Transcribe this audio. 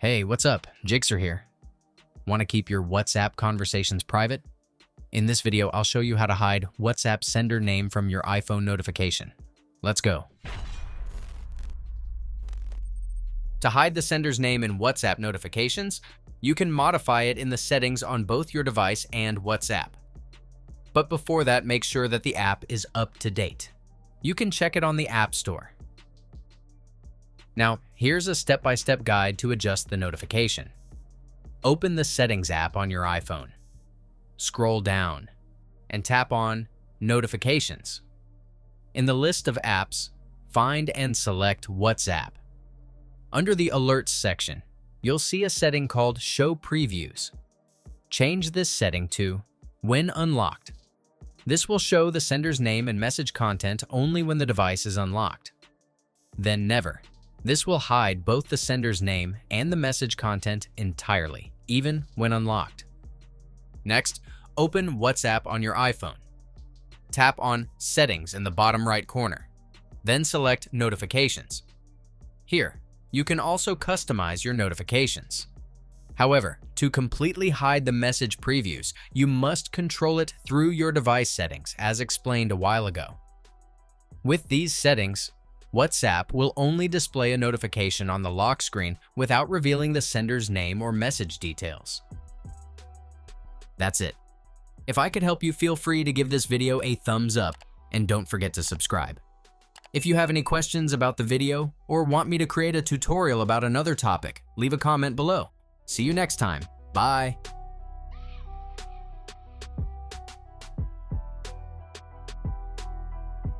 Hey, what's up? Jigsaw here. Want to keep your WhatsApp conversations private? In this video, I'll show you how to hide WhatsApp sender name from your iPhone notification. Let's go. To hide the sender's name in WhatsApp notifications, you can modify it in the settings on both your device and WhatsApp. But before that, make sure that the app is up to date. You can check it on the App Store. Now, here's a step-by-step guide to adjust the notification. Open the Settings app on your iPhone. Scroll down and tap on Notifications. In the list of apps, find and select WhatsApp. Under the Alerts section, you'll see a setting called Show Previews. Change this setting to When Unlocked. This will show the sender's name and message content only when the device is unlocked. Then Never. This will hide both the sender's name and the message content entirely, even when unlocked. Next, open WhatsApp on your iPhone. Tap on Settings in the bottom right corner, then select Notifications. Here, you can also customize your notifications. However, to completely hide the message previews, you must control it through your device settings, as explained a while ago. With these settings, WhatsApp will only display a notification on the lock screen without revealing the sender's name or message details. That's it. If I could help you, feel free to give this video a thumbs up and don't forget to subscribe. If you have any questions about the video or want me to create a tutorial about another topic, leave a comment below. See you next time. Bye.